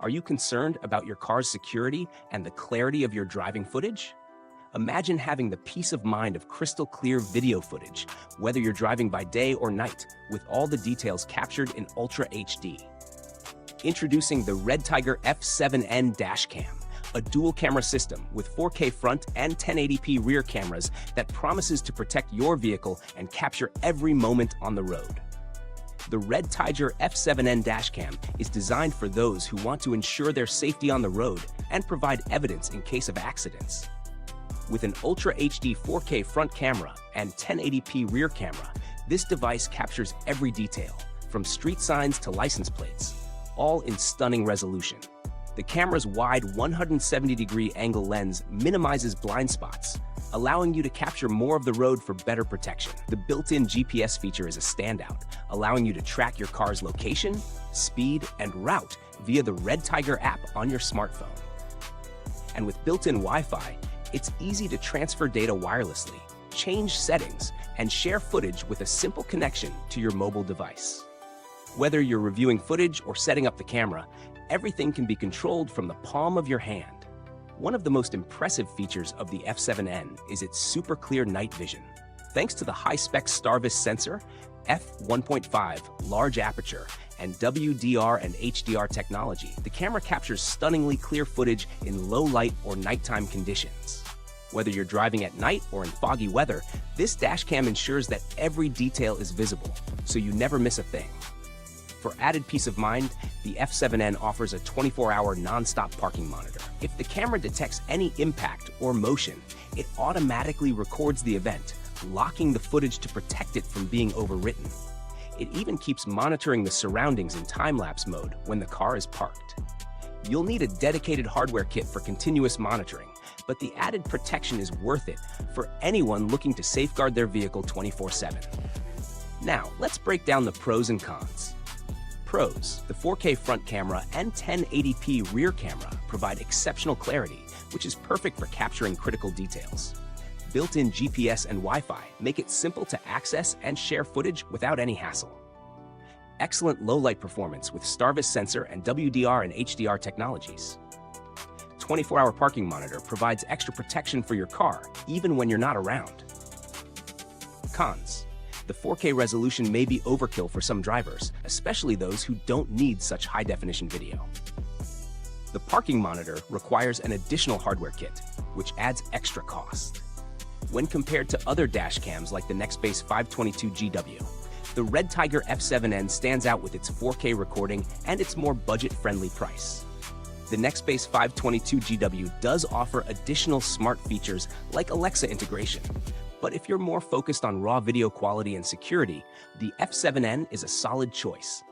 Are you concerned about your car's security and the clarity of your driving footage? Imagine having the peace of mind of crystal clear video footage, whether you're driving by day or night, with all the details captured in Ultra HD. Introducing the REDTIGER F7N Dashcam, a dual-camera system with 4K front and 1080p rear cameras that promises to protect your vehicle and capture every moment on the road. The REDTIGER F7N Dashcam is designed for those who want to ensure their safety on the road and provide evidence in case of accidents. With an Ultra HD 4K front camera and 1080p rear camera, this device captures every detail, from street signs to license plates, all in stunning resolution. The camera's wide 170-degree angle lens minimizes blind spots, allowing you to capture more of the road for better protection. The built-in GPS feature is a standout, allowing you to track your car's location, speed, and route via the REDTIGER app on your smartphone. And with built-in Wi-Fi, it's easy to transfer data wirelessly, change settings, and share footage with a simple connection to your mobile device. Whether you're reviewing footage or setting up the camera, everything can be controlled from the palm of your hand. One of the most impressive features of the F7N is its super clear night vision. Thanks to the high-spec Starvis Sensor, f1.5 large aperture, and WDR and HDR technology, the camera captures stunningly clear footage in low light or nighttime conditions. Whether you're driving at night or in foggy weather, this dashcam ensures that every detail is visible, so you never miss a thing. For added peace of mind, the F7N offers a 24-hour non-stop parking monitor. If the camera detects any impact or motion, it automatically records the event, locking the footage to protect it from being overwritten. It even keeps monitoring the surroundings in time-lapse mode when the car is parked. You'll need a dedicated hardware kit for continuous monitoring, but the added protection is worth it for anyone looking to safeguard their vehicle 24/7. Now, let's break down the pros and cons. Pros: the 4K front camera and 1080p rear camera provide exceptional clarity, which is perfect for capturing critical details. Built-in GPS and Wi-Fi make it simple to access and share footage without any hassle. Excellent low-light performance with Starvis Sensor and WDR and HDR technologies. 24-hour parking monitor provides extra protection for your car, even when you're not around. Cons: the 4K resolution may be overkill for some drivers, especially those who don't need such high-definition video. The parking monitor requires an additional hardware kit, which adds extra cost. When compared to other dash cams like the Nextbase 522GW, the REDTIGER F7N stands out with its 4K recording and its more budget-friendly price. The Nextbase 522GW does offer additional smart features like Alexa integration, but if you're more focused on raw video quality and security, the F7N is a solid choice.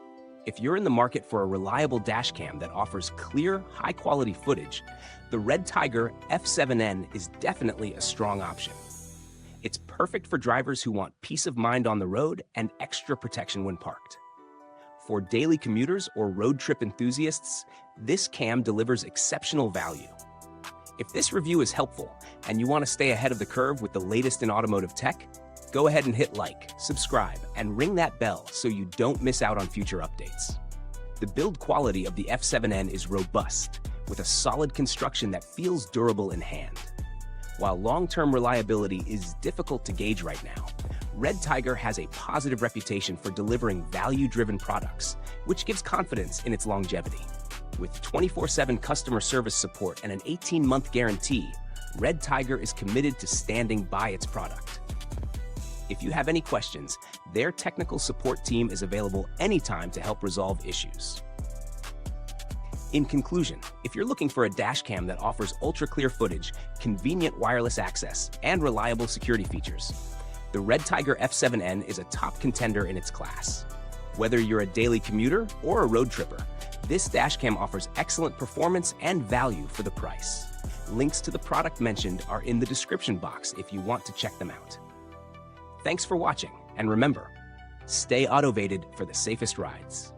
If you're in the market for a reliable dashcam that offers clear, high-quality footage, the REDTIGER F7N is definitely a strong option. It's perfect for drivers who want peace of mind on the road and extra protection when parked. For daily commuters or road trip enthusiasts, this cam delivers exceptional value. If this review is helpful and you want to stay ahead of the curve with the latest in automotive tech, go ahead and hit like, subscribe, and ring that bell so you don't miss out on future updates. The build quality of the F7N is robust, with a solid construction that feels durable in hand. While long-term reliability is difficult to gauge right now, REDTIGER has a positive reputation for delivering value-driven products, which gives confidence in its longevity. With 24/7 customer service support and an 18-month guarantee, REDTIGER is committed to standing by its product. If you have any questions, their technical support team is available anytime to help resolve issues. In conclusion, if you're looking for a dashcam that offers ultra-clear footage, convenient wireless access, and reliable security features, the REDTIGER F7N is a top contender in its class. Whether you're a daily commuter or a road tripper, this dashcam offers excellent performance and value for the price. Links to the product mentioned are in the description box if you want to check them out. Thanks for watching, and remember, stay autovated for the safest rides.